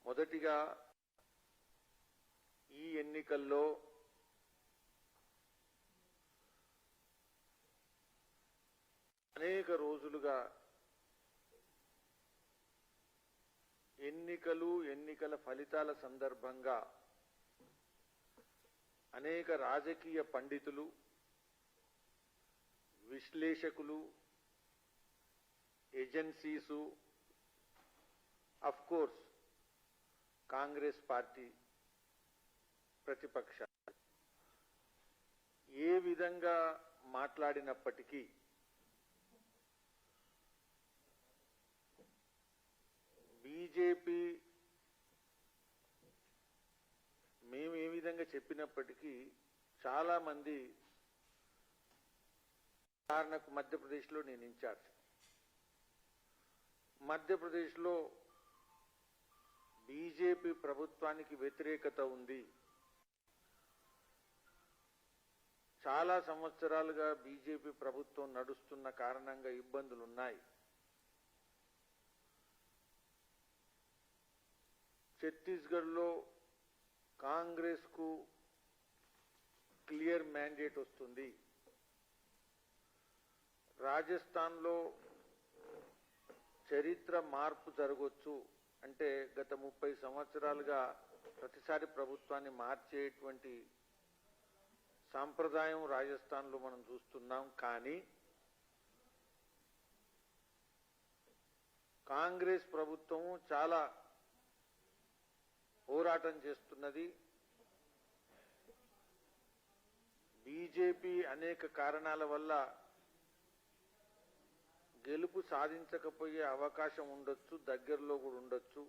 మొదటిగా ఈ ఎన్నికల్లో అనేక రోజులుగా ఎన్నికల ఫలితాల సందర్భంగా అనేక రాజకీయ పండితులు, విశ్లేషకులు, agencies, of course Congress party ప్రతిపక్షాలు ఏ విధంగా మాట్లాడినప్పటికీ బీజేపీ మేము ఏ విధంగా చెప్పినప్పటికీ చాలా మంది, ఉదాహరణకు మధ్యప్రదేశ్లో నేను ఇన్ఛార్జ్, మధ్యప్రదేశ్లో బీజేపీ ప్రభుత్వానికి వ్యతిరేకత ఉంది, చాలా సంవత్సరాలుగా బీజేపీ ప్రభుత్వం నడుస్తున్న కారణంగా ఇబ్బందులున్నాయి, ఛత్తీస్గఢ్లో కాంగ్రెస్కు క్లియర్ మ్యాండేట్ వస్తుంది, రాజస్థాన్లో చరిత్ర మార్పు జరగొచ్చు, అంటే గత 30 సంవత్సరాలుగా ప్రతిసారి ప్రభుత్వాన్ని మార్చేటువంటి సాంప్రదాయం రాజస్థాన్లో మనం చూస్తున్నాం. కానీ కాంగ్రెస్ ప్రభుత్వం చాలా పోరాటం చేస్తున్నది. బీజేపీ అనేక కారణాల వల్ల గెలుపు సాధించకపోయే అవకాశం ఉండొచ్చు, దగ్గరలో కూడా ఉండొచ్చు.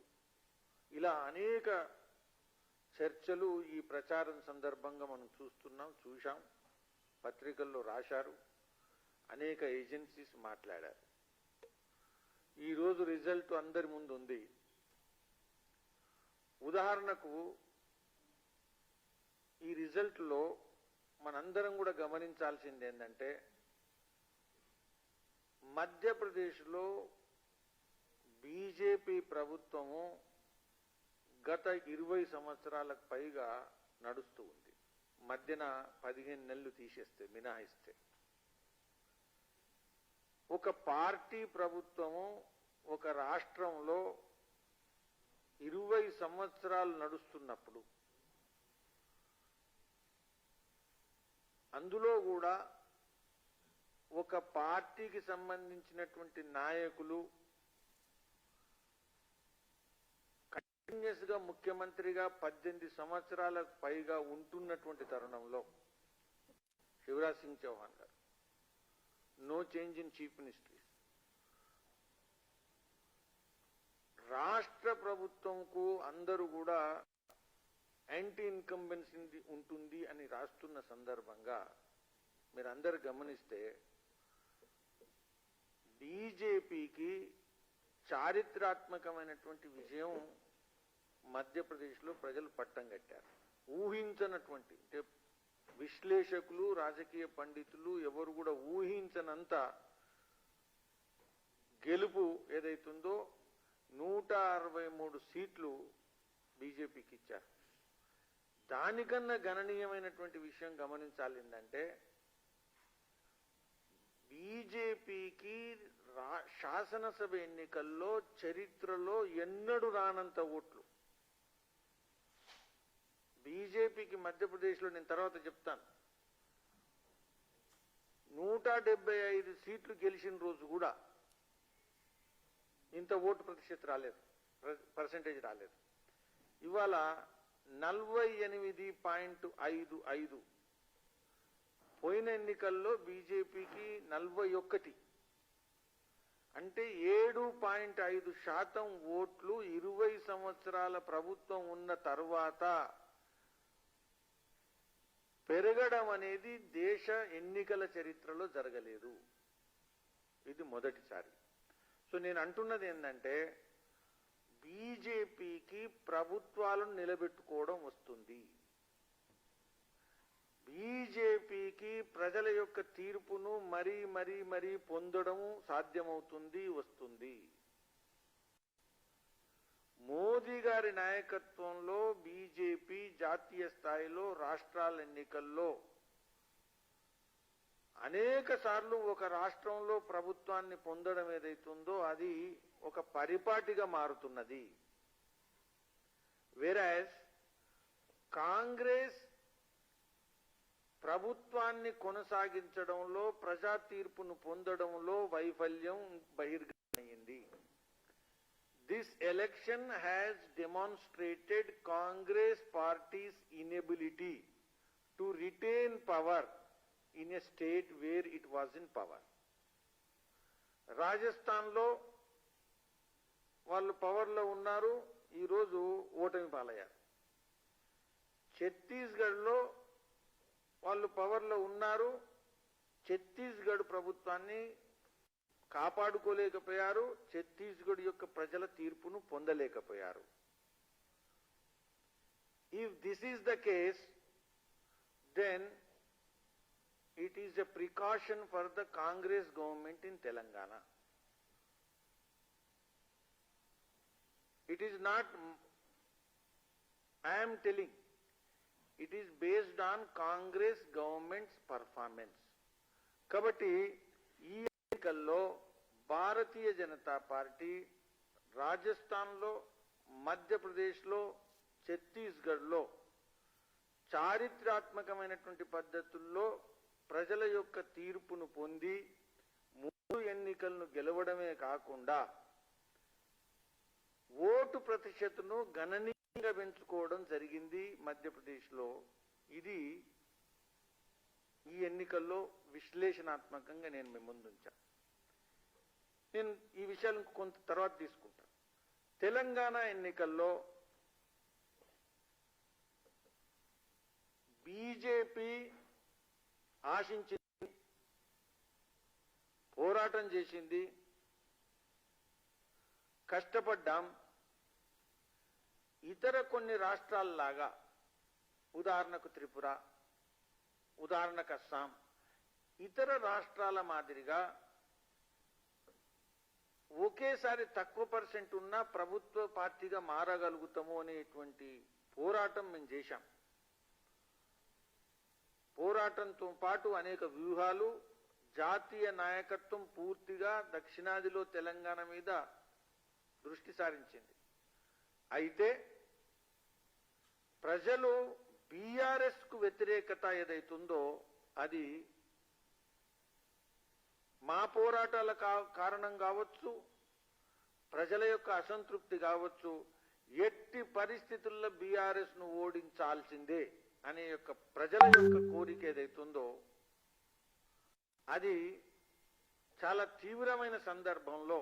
ఇలా అనేక చర్చలు ఈ ప్రచారం సందర్భంగా మనం చూశాం, పత్రికల్లో రాశారు, అనేక ఏజెన్సీస్ మాట్లాడారు. ఈరోజు రిజల్ట్ అందరి ముందు ఉంది. ఉదాహరణకు ఈ రిజల్ట్లో మనందరం కూడా గమనించాల్సింది ఏంటంటే, మధ్యప్రదేశ్లో బీజేపీ ప్రభుత్వము గత 20 సంవత్సరాలకు పైగా నడుస్తూ ఉంది. మధ్యన 15 నెలలు తీసేస్తే, మినహాయిస్తే, ఒక పార్టీ ప్రభుత్వము ఒక రాష్ట్రంలో 20 సంవత్సరాలు నడుస్తున్నప్పుడు, అందులో కూడా ఒక పార్టీకి సంబంధించినటువంటి నాయకులు కంటిన్యూస్ గా ముఖ్యమంత్రిగా 18 సంవత్సరాలకు పైగా ఉంటున్నటువంటి తరుణంలో శివరాజ్ సింగ్ చౌహాన్ గారు, no change in chief ministries, రాష్ట్ర ప్రభుత్వంకు అందరూ కూడా యాంటీ ఇన్కంబెన్సీ ఉంటుంది అని రాస్తున్న సందర్భంగా మీరందరూ గమనిస్తే, బీజేపీకి చారిత్రాత్మకమైనటువంటి విజయం మధ్యప్రదేశ్లో ప్రజలు పట్టం కట్టారు. ఊహించనటువంటి, అంటే విశ్లేషకులు, రాజకీయ పండితులు ఎవరు కూడా ఊహించనంత గెలుపు ఏదైతుందో 163 సీట్లు బీజేపీకి ఇచ్చారు. దానికన్నా గణనీయమైనటువంటి విషయం గమనించాలిందంటే, బీజేపీకి శాసనసభ ఎన్నికల్లో చరిత్రలో ఎన్నడూ రానంత ఓట్లు బీజేపీకి మధ్యప్రదేశ్లో, నేను తర్వాత చెప్తాను, 175 సీట్లు గెలిచిన రోజు కూడా ఇంత ఓటు పర్సెంటేజ్ రాలేదు. ఇవాళ 48.55, పోయిన ఎన్నికల్లో బీజేపీకి 41, అంటే 7.5% ఓట్లు 20 సంవత్సరాల ప్రభుత్వం ఉన్న తర్వాత పెరగడం అనేది దేశ ఎన్నికల చరిత్రలో జరగలేదు. ఇది మొదటిసారి. సో నేను అంటున్నది ఏంటంటే, బీజేపీకి ప్రభుత్వాలను నిలబెట్టుకోవడం వస్తుంది, బీజేపీకి ప్రజల యొక్క తీర్పును మరీ పొందడం సాధ్యమవుతుంది, వస్తుంది. మోదీ మోదీ గారి నాయకత్వంలో బీజేపీ జాతీయ స్థాయిలో రాష్ట్రాల ఎన్నికల్లో అనేక సార్లు ఒక రాష్ట్రంలో ప్రభుత్వాన్ని పొందడం ఏదైతుందో అది ఒక పరిపాటిగా మారుతున్నది. వెరాస్ కాంగ్రెస్ ప్రభుత్వాన్ని కొనసాగించడంలో ప్రజా తీర్పును పొందడంలో వైఫల్యం బహిర్గతమైంది. This election has demonstrated Congress party's inability to retain power in a state where it was in power. రాజస్థాన్లో వాళ్ళు పవర్లో ఉన్నారు, ఈరోజు ఓటమి పాలయ్యారు. ఛత్తీస్గఢ్లో వాళ్ళు పవర్లో ఉన్నారు, ఛత్తీస్గఢ్ ప్రభుత్వాన్ని కాపాడుకోలేకపోయారు, ఛత్తీస్గఢ్ యొక్క ప్రజల తీర్పును పొందలేకపోయారు. If this is the case, then it is a precaution for the Congress government in Telangana. It is not, I am telling, it is based on Congress government's performance. కాబట్టి ఈ ఎన్నికల్లో భారతీయ జనతా పార్టీ రాజస్థాన్లో, మధ్యప్రదేశ్లో, ఛత్తీస్గఢ్లో చారిత్రాత్మకమైనటువంటి పద్ధతుల్లో ప్రజల యొక్క తీర్పును పొంది 3 ఎన్నికలను గెలవడమే కాకుండా ఓటు ప్రతిశతను గణనీయంగా పెంచుకోవడం జరిగింది మధ్యప్రదేశ్లో. ఇది ఈ ఎన్నికల్లో విశ్లేషణాత్మకంగా నేను మీ ముందుంచా. నేను ఈ విషయాలను కొంత తర్వాత తీసుకుంటా. తెలంగాణ ఎన్నికల్లో బీజేపీ ఆశించింది, పోరాటం చేసింది, కష్టపడ్డాం. ఇతర కొన్ని రాష్ట్రాల్లాగా, ఉదాహరణకు త్రిపుర, ఉదాహరణకు అస్సాం, ఇతర రాష్ట్రాల మాదిరిగా ఒకేసారి తక్కువ పర్సెంట్ ఉన్న ప్రభుత్వ పార్టీగా మారగలుగుతాము అనేటువంటి పోరాటం మేము చేశాం. పోరాటంతో పాటు అనేక వ్యూహాలు, జాతీయ నాయకత్వం పూర్తిగా దక్షిణాదిలో తెలంగాణ మీద దృష్టి సారించింది. అయితే ప్రజలు బీఆర్ఎస్ కు వ్యతిరేకత ఏదైతుందో అది మా పోరాటాల కారణం కావచ్చు, ప్రజల యొక్క అసంతృప్తి కావచ్చు, ఎట్టి పరిస్థితుల్లో బీఆర్ఎస్ ను ఓడించాల్సిందే అనే యొక్క ప్రజల యొక్క కోరిక ఏదైతుందో అది చాలా తీవ్రమైన సందర్భంలో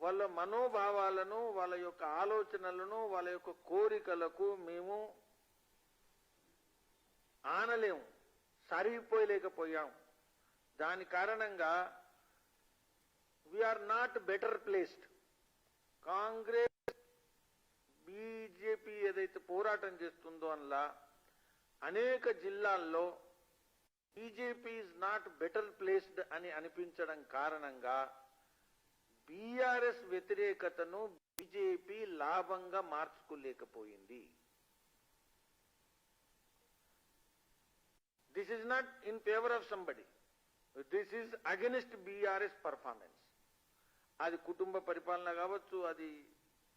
వాళ్ళ మనోభావాలను, వాళ్ళ యొక్క ఆలోచనలను, వాళ్ళ యొక్క కోరికలకు మేము ఆనలేము, సరిపోయలేకపోయాం. దాని కారణంగా we're not better placed. Congress BJP ఏదైతే పోరాటం చేస్తుందో అందులో అనేక జిల్లాల్లో BJP is not better placed అని అనిపించడం కారణంగా బీఆర్ఎస్ వ్యతిరేకతను బీజేపీ లాభంగా మార్చుకోలేకపోయింది. This is not in favour of somebody, this is against BRS performance. అది కుటుంబ పరిపాలన కావచ్చు, అది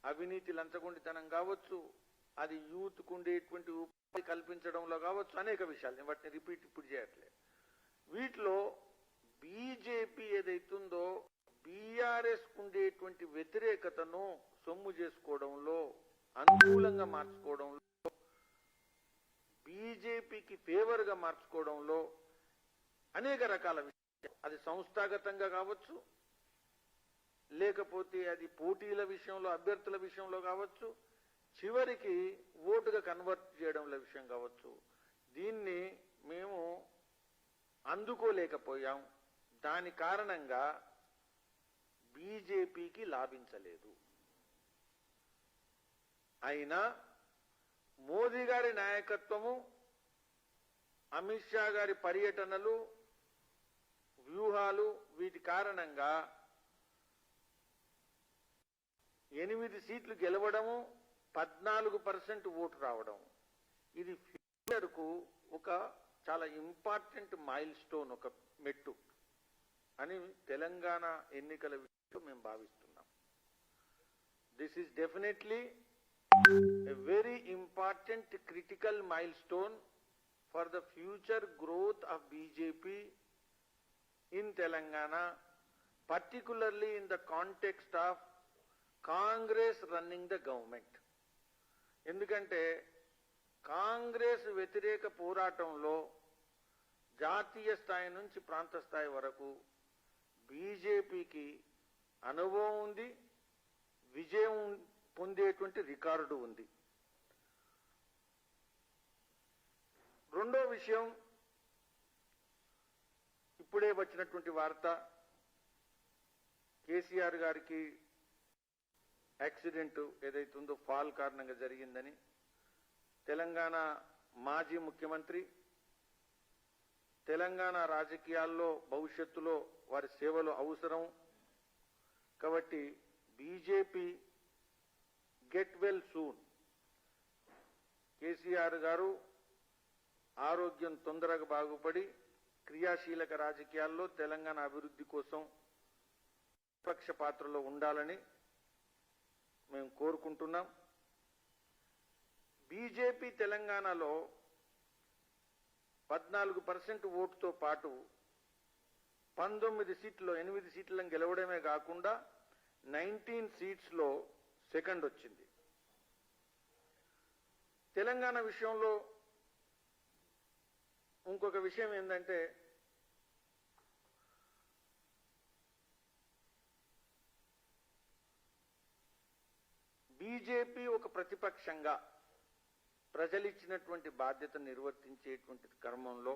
అవినీతి లంచగొండితనం కావచ్చు, అది యూత్ కుండేటువంటి ఉపాధి కల్పించడంలో కావచ్చు, అనేక విషయాలు వాటిని రిపీట్ ఇప్పుడు చేయట్లేదు. వీటిలో బీజేపీ ఏదైతుందో బీఆర్ఎస్ కుండేటువంటి వ్యతిరేకతను సొమ్ము చేసుకోవడంలో, అనుకూలంగా మార్చుకోవడంలో, బీజేపీకి ఫేవర్ గా మార్చుకోవడంలో అనేక రకాల విషయాలు, అది సంస్థాగతంగా కావచ్చు, లేకపోతే అది పోటీల విషయంలో, అభ్యర్థుల విషయంలో కావచ్చు, చివరికి ఓటుగా కన్వర్ట్ చేయడంలో విషయం కావచ్చు, దీన్ని మేము అందుకోలేకపోయాం. దాని కారణంగా బీజేపీకి లాభించలేదు. అయినా మోదీ గారి నాయకత్వము, అమిత్ షా గారి పర్యటనలు, వ్యూహాలు, వీటి కారణంగా 8 సీట్లు గెలవడము, 14% ఓటు రావడం, ఇది ఫ్యూచర్కు ఒక చాలా ఇంపార్టెంట్ మైల్ స్టోన్, ఒక మెట్టు అని తెలంగాణ ఎన్నికల విషయంలో మేము భావిస్తున్నాం. This is definitely a very important critical mile stone for the future growth of BJP in Telangana, particularly in the context of Congress running the government. ఎందుకంటే కాంగ్రెస్ వ్యతిరేక పోరాటంలో జాతీయ స్థాయి నుంచి ప్రాంత స్థాయి వరకు బీజేపీకి అనుభవం ఉంది, విజయం పొందేటువంటి రికార్డు ఉంది. రెండో విషయం, ఇప్పుడే వచ్చినటువంటి వార్త, కేసీఆర్ గారికి యాక్సిడెంట్ ఏదైతుందో ఫాల్ కారణంగా జరిగిందని. తెలంగాణ మాజీ ముఖ్యమంత్రి, తెలంగాణ రాజకీయాల్లో భవిష్యత్తులో వారి సేవలు అవసరం కాబట్టి BJP get well soon. KCR గారు ఆరోగ్యం తొందరగా బాగుపడి క్రియాశీలక రాజకీయాల్లో తెలంగాణ అభివృద్ధి కోసం విపక్ష పాత్రలో ఉండాలని మేము కోరుకుంటున్నాం. బీజేపీ తెలంగాణలో 14% ఓటుతో పాటు 19 సీట్లు, 8 సీట్లను గెలవడమే కాకుండా 19 సీట్స్లో సెకండ్ వచ్చింది. తెలంగాణ విషయంలో ఇంకొక విషయం ఏంటంటే, బీజేపీ ఒక ప్రతిపక్షంగా ప్రజలిచ్చినటువంటి బాధ్యతను నిర్వర్తించేటువంటి క్రమంలో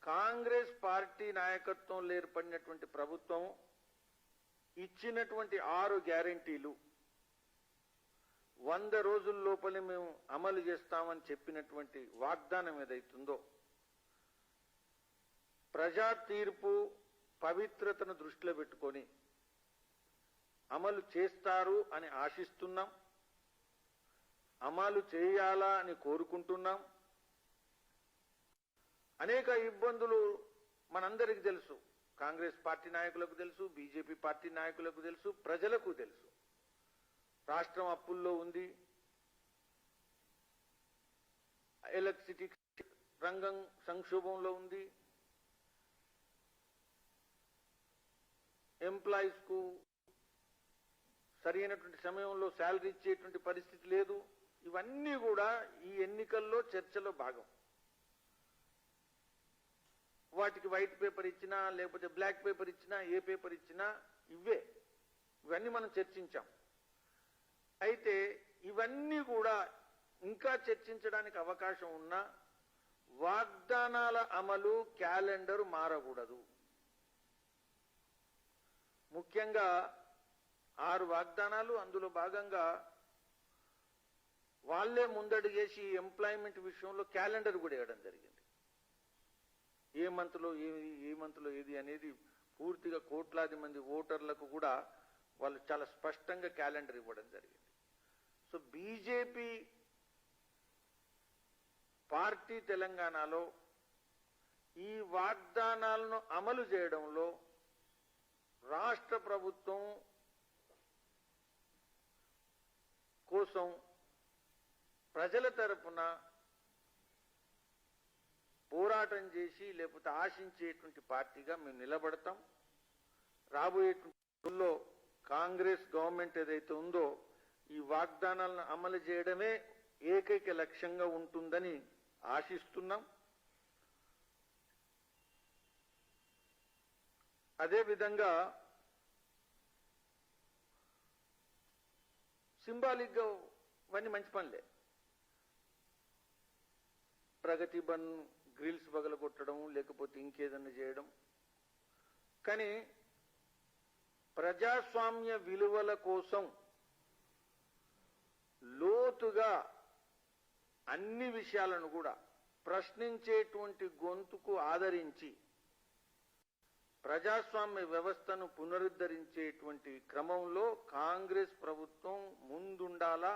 కాంగ్రెస్ పార్టీ నాయకత్వంలో ఏర్పడినటువంటి ప్రభుత్వం ఇచ్చినటువంటి 6 గ్యారెంటీలు 100 రోజుల లోపలే మేము అమలు చేస్తామని చెప్పినటువంటి వాగ్దానం ఏదైతుందో, ప్రజా తీర్పు పవిత్రతను దృష్టిలో పెట్టుకొని అమలు చేస్తారు అని ఆశిస్తున్నాం, అమలు చేయాలా అని కోరుకుంటున్నాం. అనేక ఇబ్బందులు మనందరికీ తెలుసు, కాంగ్రెస్ పార్టీ నాయకులకు తెలుసు, బీజేపీ పార్టీ నాయకులకు తెలుసు, ప్రజలకు తెలుసు. రాష్ట్రం అప్పుల్లో ఉంది, ఎలక్ట్రిసిటీ రంగం సంక్షోభంలో ఉంది, ఎంప్లాయీస్ కు సరైనటువంటి సమయంలో శాలరీ ఇచ్చేటువంటి పరిస్థితి లేదు. ఇవన్నీ కూడా ఈ ఎన్నికల్లో చర్చలో భాగం. వాటికి వైట్ పేపర్ ఇచ్చినా లేకపోతే బ్లాక్ పేపర్ ఇచ్చినా ఏ పేపర్ ఇచ్చినా ఇవన్నీ మనం చర్చించాం. అయితే ఇవన్నీ కూడా ఇంకా చర్చించడానికి అవకాశం ఉన్నా వాగ్దానాల అమలు క్యాలెండర్ మారకూడదు. ముఖ్యంగా 6 వాగ్దానాలు, అందులో భాగంగా వాళ్లే ముందడుగేసి ఎంప్లాయ్మెంట్ విషయంలో క్యాలెండర్ కూడా ఇవ్వడం జరిగింది. ఏ మంత్లో ఏది అనేది పూర్తిగా కోట్లాది మంది ఓటర్లకు కూడా వాళ్ళు చాలా స్పష్టంగా క్యాలెండర్ ఇవ్వడం జరిగింది. సో బీజేపీ పార్టీ తెలంగాణలో ఈ వాగ్దానాలను అమలు చేయడంలో రాష్ట్ర ప్రభుత్వం కోసం ప్రజల తరపున పోరాటం చేసి లేకపోతే ఆశించేటువంటి పార్టీగా మేము నిలబడతాం. రాబోయేటువంటి రోజుల్లో కాంగ్రెస్ గవర్నమెంట్ ఏదైతే ఉందో ఈ వాగ్దానాలను అమలు చేయడమే ఏకైక లక్ష్యంగా ఉంటుందని ఆశిస్తున్నాం. అదేవిధంగా సింబాలిక్గా ఇవన్నీ మంచి పనులే. ప్రగతి బన్ గ్రిల్స్ పగలగొట్టడం లేకపోతే ఇంకేదన్నా చేయడం, కానీ ప్రజాస్వామ్య విలువల కోసం లోతుగా అన్ని విషయాలను కూడా ప్రశ్నించేటువంటి గొంతుకు ఆదరించి ప్రజాస్వామ్య వ్యవస్థను పునరుద్ధరించేటువంటి క్రమంలో కాంగ్రెస్ ప్రభుత్వం ముందుండాలా,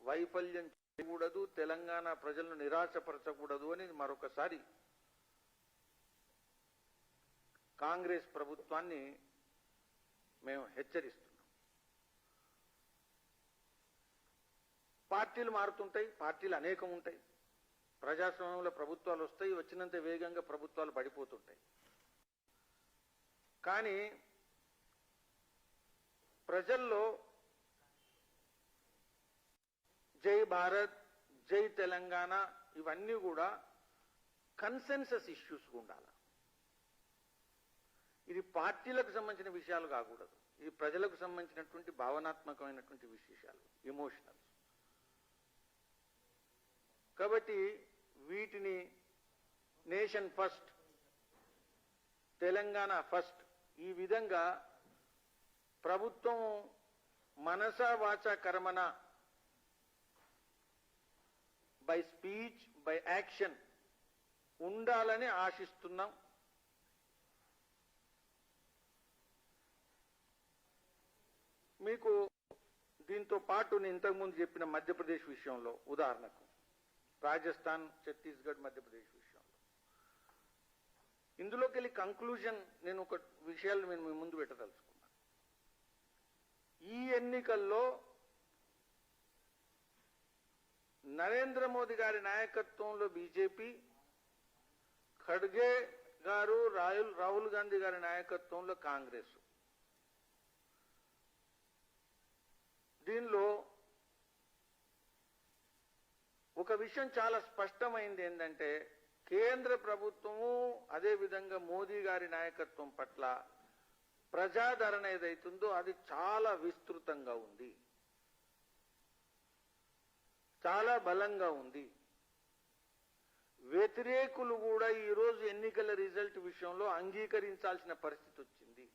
వైఫల్యం చేయకూడదు, తెలంగాణ ప్రజలను నిరాశపరచకూడదు అని మరొకసారి కాంగ్రెస్ ప్రభుత్వాన్ని మేము హెచ్చరిస్తున్నాం. పార్టీలు మారుతుంటాయి, పార్టీలు అనేకం ఉంటాయి. ప్రజాస్వామ్యంలో ప్రభుత్వాలు వస్తాయి, వచ్చినంత వేగంగా ప్రభుత్వాలు పడిపోతుంటాయి. కానీ ప్రజల్లో జై భారత్, జై తెలంగాణ ఇవన్నీ కూడా కన్సెన్సస్ ఇష్యూస్ ఉండాలి. ఇది పార్టీలకు సంబంధించిన విషయాలు కాకూడదు. ఇది ప్రజలకు సంబంధించినటువంటి భావనాత్మకమైనటువంటి విశేషాలు, ఎమోషనల్. కాబట్టి వీటిని నేషన్ ఫస్ట్, తెలంగాణ ఫస్ట్, ఈ విధంగా ప్రభుత్వం మనసా వాచా కర్మణ, బై స్పీచ్, బై యాక్షన్ ఉండాలని ఆశిస్తున్నాం. మీకు దీంతో పాటు నేను ఇంతకుముందు చెప్పిన మధ్యప్రదేశ్ విషయంలో, ఉదాహరణకు రాజస్థాన్, ఛత్తీస్గఢ్, మధ్యప్రదేశ్ విషయంలో, ఇందులోకి వెళ్ళి కంక్లూజన్ నేను ఒక విషయాలు నేను మీ ముందు పెట్టదలుచుకున్నాను. ఈ ఎన్నికల్లో నరేంద్ర మోదీ గారి నాయకత్వంలో బీజేపీ, ఖడ్గే గారు, రాహుల్ గాంధీ గారి నాయకత్వంలో కాంగ్రెస్, దీనిలో ఒక విషయం చాలా స్పష్టమైంది. ఏంటంటే కేంద్ర ప్రభుత్వము అదేవిధంగా మోదీ గారి నాయకత్వం పట్ల ప్రజాదరణ ఏదైతుందో అది చాలా విస్తృతంగా ఉంది, చాలా బలంగా ఉంది. వ్యతిరేకులు కూడా ఈరోజు ఎన్నికల రిజల్ట్ విషయంలో అంగీకరించాల్సిన పరిస్థితి వచ్చింది.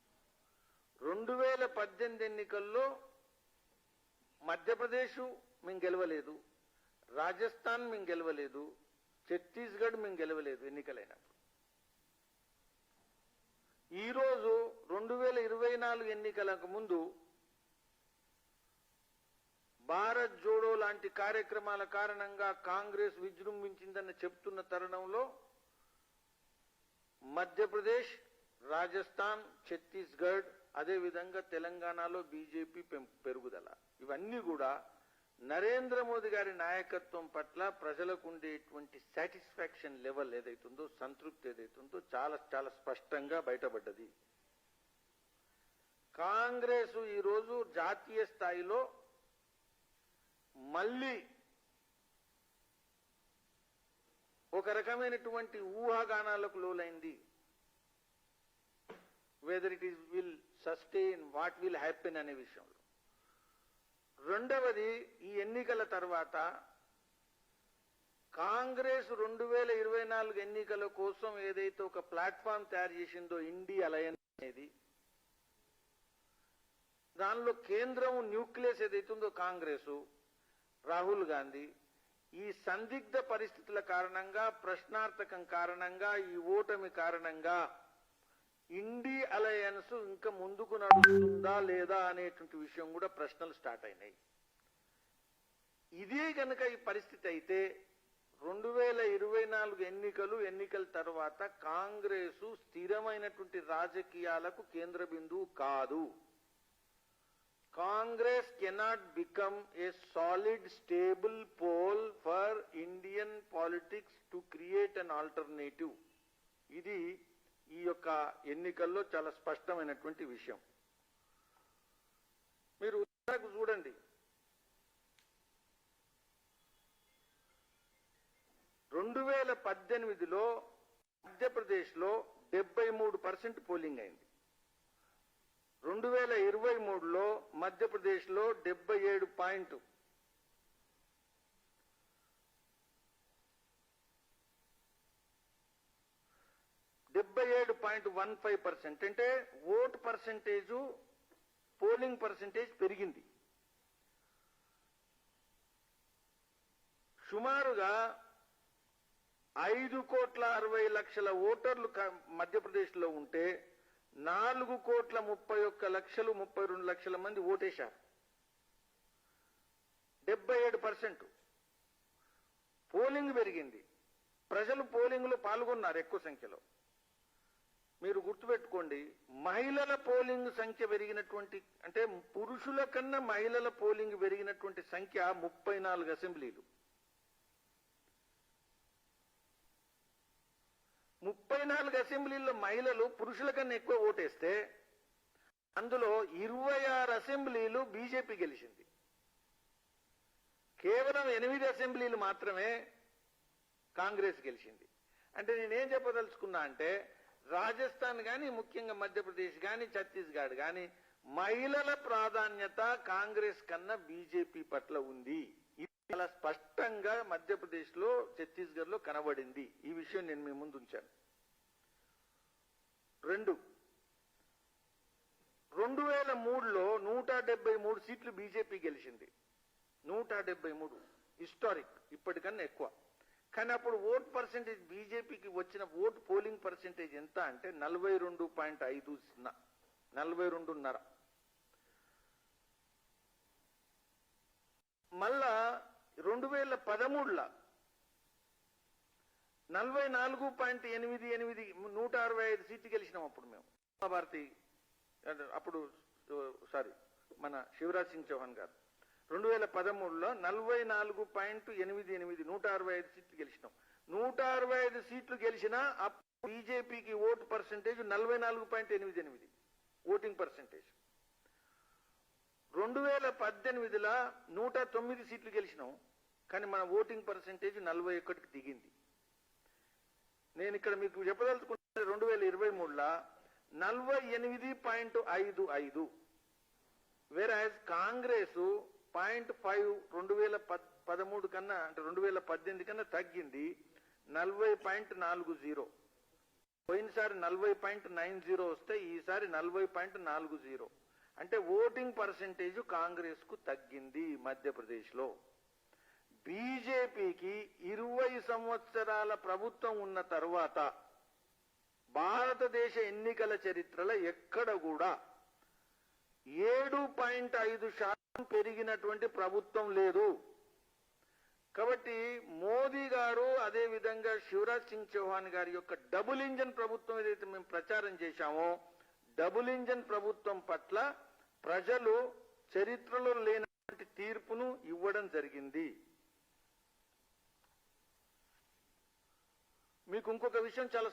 2018 ఎన్నికల్లో మధ్యప్రదేశ్ మేము గెలవలేదు, రాజస్థాన్ మేము గెలవలేదు, ఛత్తీస్గఢ్ మేము గెలవలేదు ఎన్నికలైనప్పుడు. ఈరోజు 2024 ఎన్నికలకు ముందు భారత్ జోడో లాంటి కార్యక్రమాల కారణంగా కాంగ్రెస్ విజృంభించిందని చెప్తున్న తరుణంలో మధ్యప్రదేశ్, రాజస్థాన్, ఛత్తీస్గఢ్, అదేవిధంగా తెలంగాణలో బీజేపీ పెరుగుదల, ఇవన్నీ కూడా నరేంద్ర మోదీ గారి నాయకత్వం పట్ల ప్రజలకు ఉండేటువంటి సాటిస్ఫాక్షన్ లెవెల్ ఏదైతుందో, సంతృప్తి ఏదైతుందో చాలా చాలా స్పష్టంగా బయటపడ్డది. కాంగ్రెస్ ఈరోజు జాతీయ స్థాయిలో మళ్ళీ ఒక రకమైనటువంటి ఊహాగానాలకు లోలైంది. Whether it is will sustain, what will happen అనే విషయంలో. రెండవది, ఈ ఎన్నికల తర్వాత కాంగ్రెస్ 2024 ఎన్నికల కోసం ఏదైతే ఒక ప్లాట్ఫామ్ తయారు చేసిందో ఇండియా అలయన్స్ అనేది, దానిలో కేంద్రం న్యూక్లియస్ ఏదైతుందో కాంగ్రెసు, రాహుల్ గాంధీ, ఈ సందిగ్ధ పరిస్థితుల కారణంగా, ప్రశ్నార్థకం కారణంగా, ఈ ఓటమి కారణంగా ఇండియా అలయన్స్ ఇంకా ముందుకు నడుస్తుందా లేదా అనేటువంటి విషయం కూడా ప్రశ్నలు స్టార్ట్ అయినాయి. ఇదే కనుక ఈ పరిస్థితి అయితే 2024 ఎన్నికల తర్వాత కాంగ్రెసు స్థిరమైనటువంటి రాజకీయాలకు కేంద్ర బిందువు కాదు. Congress cannot become a solid, stable pole for Indian politics to create an alternative. ఇది ఈ యొక్క ఎన్నికల్లో చాలా స్పష్టమైనటువంటి విషయం. మీరు ఉదాహరణకు చూడండి, 2018లో మధ్యప్రదేశ్లో 73% పోలింగ్ అయింది. 2023లో మధ్యప్రదేశ్లో 77.15%, అంటే ఓట్ పర్సెంటేజ్, పోలింగ్ పర్సెంటేజ్ పెరిగింది. సుమారుగా 5,60,00,000 ఓటర్లు మధ్యప్రదేశ్లో ఉంటే 4,31,32,00,000 మంది ఓటేశారు. 77%. పోలింగ్ పెరిగింది. ప్రజలు పోలింగ్ లో పాల్గొన్నారు ఎక్కువ సంఖ్యలో. మీరు గుర్తుపెట్టుకోండి, మహిళల పోలింగ్ సంఖ్య పెరిగినటువంటి, అంటే పురుషుల కన్నా మహిళల పోలింగ్ పెరిగినటువంటి సంఖ్య 34 అసెంబ్లీలు. 34 అసెంబ్లీల్లో మహిళలు పురుషుల కన్నా ఎక్కువ ఓటేస్తే అందులో 26 అసెంబ్లీలు బీజేపీ గెలిచింది. కేవలం 8 అసెంబ్లీలు మాత్రమే కాంగ్రెస్ గెలిచింది. అంటే నేనేం చెప్పదలుచుకున్నా అంటే, రాజస్థాన్ కానీ, ముఖ్యంగా మధ్యప్రదేశ్ కానీ, ఛత్తీస్గఢ్ కానీ మహిళల ప్రాధాన్యత కాంగ్రెస్ కన్నా బీజేపీ పట్ల ఉంది. ఇది చాలా స్పష్టంగా మధ్యప్రదేశ్ లో, ఛత్తీస్గఢ్ లో కనబడింది. ఈ విషయం నేను మీ ముందు ఉంచాను. 2003లో 173 సీట్లు బీజేపీ గెలిచింది. 173 హిస్టారిక్, ఇప్పటికన్నా ఎక్కువ. కానీ అప్పుడు ఓట్ పర్సెంటేజ్, బీజేపీకి వచ్చిన ఓట్ పోలింగ్ పర్సెంటేజ్ ఎంత అంటే 42.5, 42.5. మళ్ళా 2013లో 44.88, 165 సీట్లు గెలిచినాం అప్పుడు మేము. భారతి మన శివరాజ్ సింగ్ చౌహాన్ గారు 2013లో 44.88, 165 సీట్లు గెలిచినాం. 165 సీట్లు గెలిచినా అప్పుడు బీజేపీకి ఓటు పర్సెంటేజ్ 44.88 ఓటింగ్ పర్సెంటేజ్. 2018లో 109 సీట్లు గెలిచినాం, కానీ మన ఓటింగ్ పర్సెంటేజ్ 41కి దిగింది. నేను ఇక్కడ మీకు చెప్పదలుచుకుంటే 2023లో 48.55, వేరాజ్ కాంగ్రెస్ 0.5 2013 కన్నా, అంటే 2018 కన్నా తగ్గింది, 40.40. పోయినసారి 40.90 వస్తే ఈసారి 40.40. అంటే ఓటింగ్ పర్సెంటేజ్ కాంగ్రెస్ కు తగ్గింది మధ్యప్రదేశ్ లో. బీజేపీకి 20 సంవత్సరాల ప్రభుత్వం ఉన్న తర్వాత భారతదేశ ఎన్నికల చరిత్రలో ఎక్కడ కూడా 7.5% పెరిగినటువంటి ప్రభుత్వం లేదు. కాబట్టి మోదీ గారు, అదే విధంగా శివరాజ్ సింగ్ చౌహాన్ గారి యొక్క డబుల్ ఇంజన్ ప్రభుత్వం ఏదైతే మేము ప్రచారం చేశామో, డబుల్ ఇంజన్ ప్రభుత్వం పట్ల ప్రజలు చరిత్రలో లేనటువంటి తీర్పును ఇవ్వడం జరిగింది. మీకు ఇంకొక విషయం, చాలా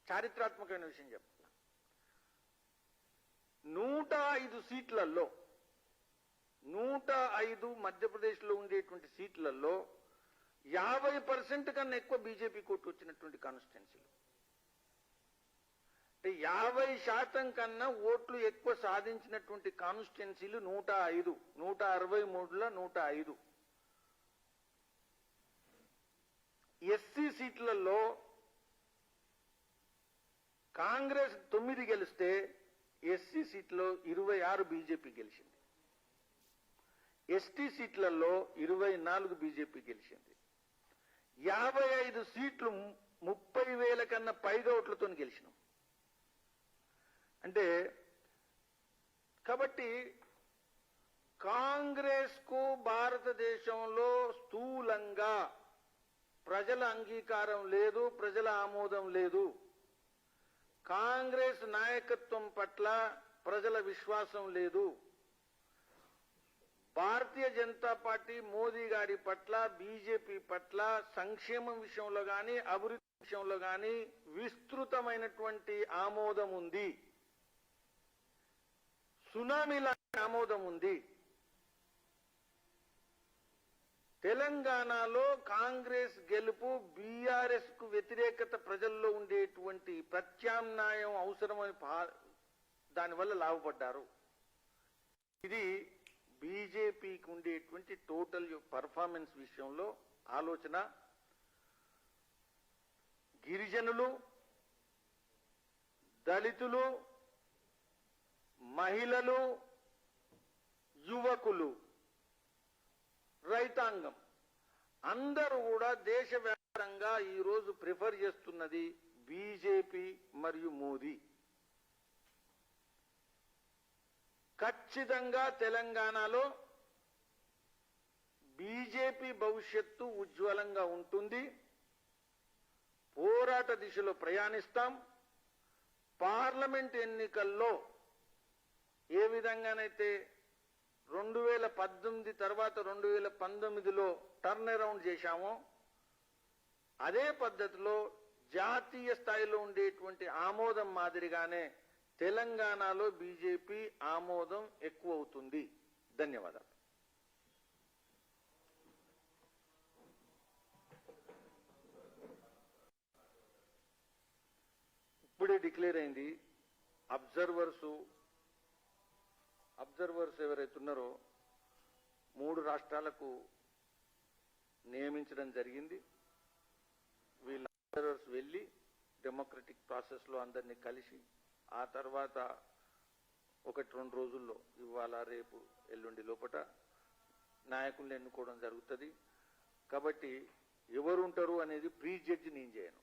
చారిత్రాత్మకమైన విషయం చెప్తున్నా. 105 సీట్లలో, 105 మధ్యప్రదేశ్ లో ఉండేటువంటి సీట్లలో 50% కన్నా ఎక్కువ బీజేపీ కోర్టు వచ్చినటువంటి కాన్స్టిట్యున్సీలు. అంటే 50% కన్నా ఓట్లు ఎక్కువ సాధించినటువంటి కాన్స్టిట్యున్సీలు 105. 163లో 105. ఎస్సీ సీట్లలో కాంగ్రెస్ 9 గెలిస్తే ఎస్సీ సీట్లో 26 బీజేపీ గెలిచింది. ఎస్టీ సీట్లలో 24 బీజేపీ గెలిచింది. 55 సీట్లు 30,000 కన్నా పైగా ఓట్లతో గెలిచినాం. అంటే కాబట్టి కాంగ్రెస్ కు భారతదేశంలో స్థూలంగా ప్రజల అంగీకారం లేదు, ప్రజల ఆమోదం లేదు. కాంగ్రెస్ నాయకత్వం పట్ల ప్రజల విశ్వాసం లేదు. భారతీయ జనతా పార్టీ మోదీ గారి పట్ల, బీజేపీ పట్ల సంక్షేమం విషయంలో గాని, అభివృద్ధి విషయంలో గాని విస్తృతమైనటువంటి ఆమోదం ఉంది. సునామీ లాంటి ఆమోదం ఉంది. తెలంగాణలో కాంగ్రెస్ గెలుపు, బీఆర్ఎస్ కు వ్యతిరేకత ప్రజల్లో ఉండేటువంటి ప్రత్యామ్నాయం అవసరమని దానివల్ల లాభపడ్డారు. ఇది బీజేపీకి ఉండేటువంటి టోటల్ పర్ఫార్మెన్స్ విషయంలో ఆలోచన. గిరిజనులు, దళితులు, మహిళలు, యువకులు, రైతాంగం అందరూ కూడా దేశవ్యాప్తంగా ఈరోజు ప్రిఫర్ చేస్తున్నది బీజేపీ మరియు మోదీ. ఖచ్చితంగా తెలంగాణలో బీజేపీ భవిష్యత్తు ఉజ్వలంగా ఉంటుంది. పోరాట దిశలో ప్రయాణిస్తాం. పార్లమెంట్ ఎన్నికల్లో ఏ విధంగానైతే 2018 తర్వాత 2019లో టర్న్ అరౌండ్ చేశామో అదే పద్ధతిలో జాతీయ స్థాయిలో ఉండేటువంటి ఆమోదం మాదిరిగానే తెలంగాణలో బీజేపీ ఆమోదం ఎక్కువ అవుతుంది. ధన్యవాదాలు. ఇప్పుడే డిక్లేర్ అయింది. అబ్జర్వర్స్ ఎవరైతే ఉన్నారో 3 రాష్ట్రాలకు నియమించడం జరిగింది. వీళ్ళ అబ్జర్వర్స్ వెళ్ళి డెమోక్రటిక్ ప్రాసెస్లో అందరినీ కలిసి ఆ తర్వాత 1-2 రోజుల్లో ఇవాళ రేపు ఎల్లుండి లోపట నాయకుల్ని ఎన్నుకోవడం జరుగుతుంది. కాబట్టి ఎవరు ఉంటారు అనేది ప్రీ జడ్జి నేను చేయను.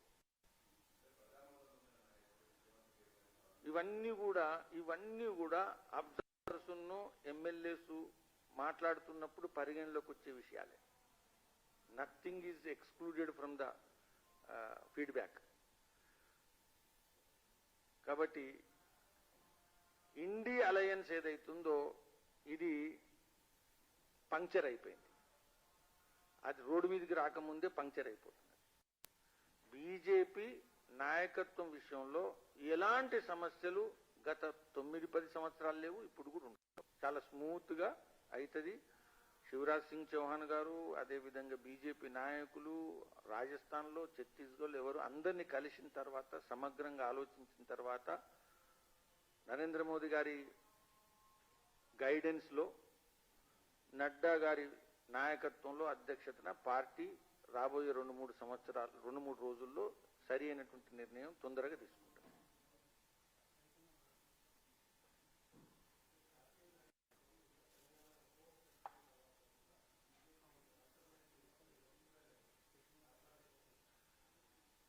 ఇవన్నీ కూడా అబ్జర్వర్స్ ఎమ్మెల్యేస్ మాట్లాడుతున్నప్పుడు పరిగణలోకి వచ్చే విషయాలే. Nothing is excluded from the feedback. కాబట్టి ఇండి అలయన్స్ ఏదైతుందో ఇది పంక్చర్ అయిపోయింది. అది రోడ్డు మీదకి రాకముందే పంక్చర్ అయిపోతుంది. బీజేపీ నాయకత్వం విషయంలో ఎలాంటి సమస్యలు గత 9-10 సంవత్సరాలు లేవు, ఇప్పుడు కూడా ఉంటాయి. చాలా స్మూత్ గా అవుతుంది. శివరాజ్ సింగ్ చౌహాన్ గారు, అదేవిధంగా బీజేపీ నాయకులు రాజస్థాన్లో, ఛత్తీస్గఢ్లో ఎవరు అందరినీ కలిసిన తర్వాత సమగ్రంగా ఆలోచించిన తర్వాత నరేంద్ర మోదీ గారి గైడెన్స్ లో, నడ్డా గారి నాయకత్వంలో అధ్యక్షతన పార్టీ రాబోయే 2-3 రోజుల్లో సరి అయినటువంటి నిర్ణయం తొందరగా తీసుకుంటాం.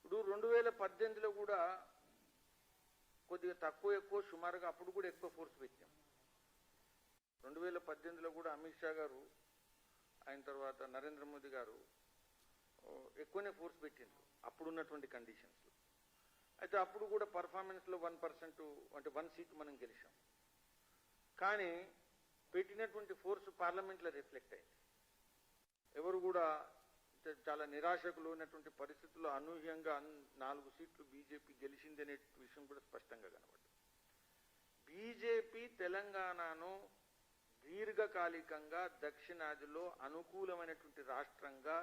ఇప్పుడు 2018లో కూడా కొద్దిగా తక్కువ ఎక్కువ సుమారుగా అప్పుడు కూడా ఎక్కువ ఫోర్స్ పెట్టాం. 2018లో కూడా అమిత్ షా గారు ఆయన తర్వాత నరేంద్ర మోదీ గారు ఎక్కువనే ఫోర్స్ పెట్టిండ్రు అప్పుడున్నటువంటి కండిషన్స్. అయితే అప్పుడు కూడా పర్ఫార్మెన్స్ లో 1% అంటే 1 సీట్ మనం గెలిచాం. కానీ పెట్టినటువంటి ఫోర్స్ పార్లమెంట్ లో రిఫ్లెక్ట్ అయింది. ఎవరు కూడా చాలా నిరాశకు లోనటువంటి పరిస్థితుల్లో అనూహ్యంగా 4 సీట్లు బీజేపీ గెలిచింది అనే విషయం కూడా స్పష్టంగా కనబడింది. బీజేపీ తెలంగాణను దీర్ఘకాలికంగా దక్షిణాదిలో అనుకూలమైనటువంటి రాష్ట్రంగా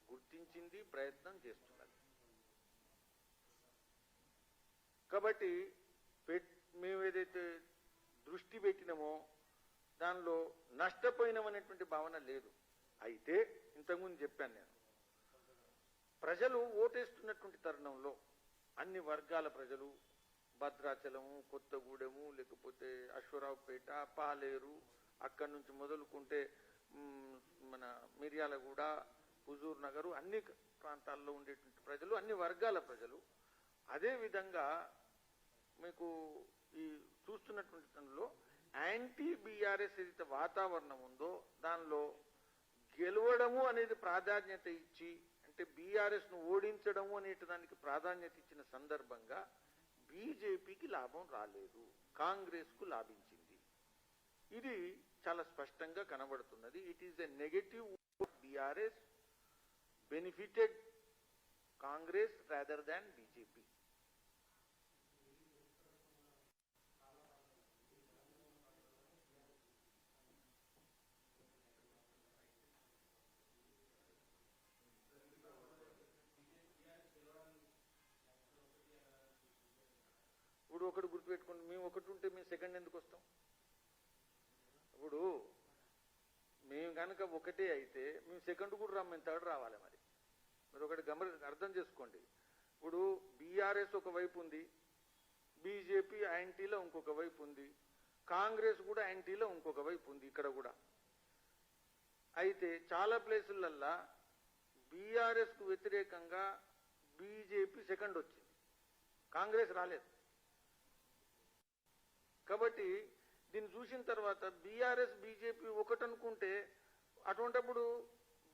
గుర్తించింది, ప్రయత్నం చేస్తున్నది. కాబట్టి మేము ఏదైతే దృష్టి పెట్టినామో దానిలో నష్టపోయినామనేటువంటి భావన లేదు. అయితే ఇంతకుముందు చెప్పాను నేను, ప్రజలు ఓటేస్తున్నటువంటి తరుణంలో అన్ని వర్గాల ప్రజలు భద్రాచలము, కొత్తగూడెము, లేకపోతే అశ్వరావుపేట, పాలేరు, అక్కడి నుంచి మొదలుకుంటే మన మిర్యాలగూడ, హుజూర్ నగరు, అన్ని ప్రాంతాల్లో ఉండేటువంటి ప్రజలు, అన్ని వర్గాల ప్రజలు, అదేవిధంగా మీకు ఈ చూస్తున్నటువంటి దానిలో యాంటీ బీఆర్ఎస్ ఏదైతే వాతావరణం ఉందో దానిలో గెలవడము అనేది ప్రాధాన్యత ఇచ్చి, అంటే బీఆర్ఎస్ ను ఓడించడము అనేటి దానికి ప్రాధాన్యత ఇచ్చిన సందర్భంగా బీజేపీకి లాభం రాలేదు, కాంగ్రెస్ కు లాభించింది. ఇది చాలా స్పష్టంగా కనబడుతున్నది. It is a negative. BRS benefited Congress rather than BJP. ఇప్పుడు ఒకటి గుర్తుపెట్టుకోండి, మేము ఒకటి ఉంటే మేము సెకండ్ ఎందుకు వస్తాం? ఇప్పుడు మేము కనుక ఒకటే అయితే మేము సెకండ్ కూడా రాము, మేము థర్డ్ రావాలి. మరి ఒకటి అర్థం చేసుకోండి. ఇప్పుడు బీఆర్ఎస్ ఒక వైపు ఉంది, బీజేపీ యాంటీలో ఇంకొక వైపు ఉంది, కాంగ్రెస్ కూడా యాంటీలో ఇంకొక వైపు ఉంది ఇక్కడ కూడా. అయితే చాలా ప్లేసులల్లా బీఆర్ఎస్ కు వ్యతిరేకంగా బీజేపీ సెకండ్ వచ్చింది, కాంగ్రెస్ రాలేదు. కాబట్టి దీన్ని చూసిన తర్వాత బీఆర్ఎస్ బీజేపీ ఒకటనుకుంటే అటువంటప్పుడు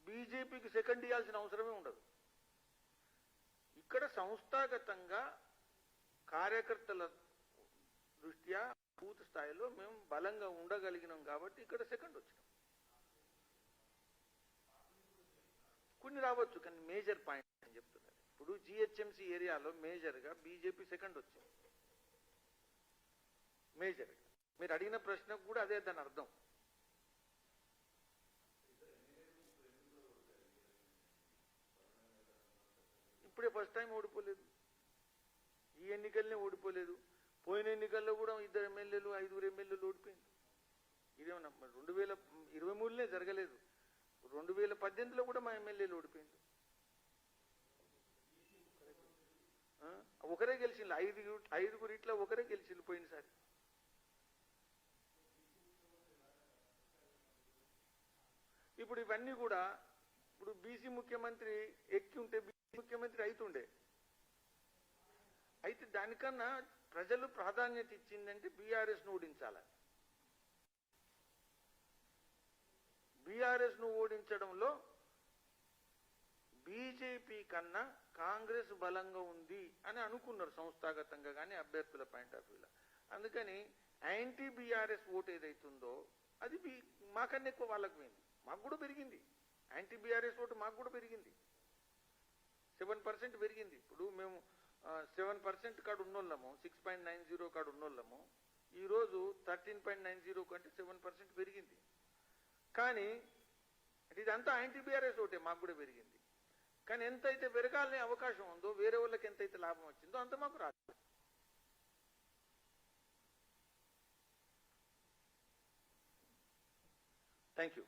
బీజేపీకి సెకండ్ ఇవ్వాల్సిన అవసరమే ఉండదు. ఇక్కడ సంస్థాగతంగా కార్యకర్తల దృష్ట్యా బూత్ స్థాయిలో మేము బలంగా ఉండగలిగినాం కాబట్టి ఇక్కడ సెకండ్ వచ్చినాం. కొన్ని రావచ్చు కానీ మేజర్ పాయింట్ అని చెప్తున్నారు. ఇప్పుడు జిహెచ్ఎంసీ ఏరియాలో మేజర్గా బీజేపీ సెకండ్ వచ్చింది. మేజర్గా మీరు అడిగిన ప్రశ్నకు కూడా అదే దాని అర్థం. ఇప్పుడే ఫస్ట్ టైం ఓడిపోలేదు, ఈ ఎన్నికల్నే ఓడిపోలేదు. పోయిన ఎన్నికల్లో కూడా 2 ఎమ్మెల్యేలు 5 ఎమ్మెల్యేలు ఓడిపోయింది. ఇదేమన్నా 2023 జరగలేదు, 2018లో కూడా మా ఎమ్మెల్యేలు ఓడిపోయింది. ఒకరే గెలిచింది, 5 ఇట్లా ఒకరే గెలిచింది పోయినసారి. ఇప్పుడు ఇవన్నీ కూడా ఇప్పుడు బీసీ ముఖ్యమంత్రి ఎక్కి ఉంటే బీసీ ముఖ్యమంత్రి అవుతుండే. అయితే దానికన్నా ప్రజలు ప్రాధాన్యత ఇచ్చిందంటే బీఆర్ఎస్ను ఓడించాలని. బీఆర్ఎస్ను ఓడించడంలో బీజేపీ కన్నా కాంగ్రెస్ బలంగా ఉంది అని అనుకున్నారు సంస్థాగతంగా కానీ అభ్యర్థుల పాయింట్ ఆఫ్ వ్యూలో. అందుకని యాంటీ బీఆర్ఎస్ ఓటు ఏదైతుందో అది మాకన్నా ఎక్కువ వాళ్ళకు పోయింది. మాకు కూడా పెరిగింది, యాంటీ బీఆర్ఎస్ ఓటు మాకు కూడా పెరిగింది, 7% పెరిగింది. ఇప్పుడు మేము 7% కాడు ఉన్నోళ్ళము, 6.90 కాడు ఉన్నోళ్ళము, ఈరోజు 13.90 కంటే 7% పెరిగింది. కానీ ఇదంతా యాంటీ బీఆర్ఎస్ ఓటే మాకు కూడా పెరిగింది. కానీ ఎంతైతే పెరగాలనే అవకాశం ఉందో, వేరే వాళ్ళకి ఎంతైతే లాభం వచ్చిందో అంత మాకు రాదు. Thank you.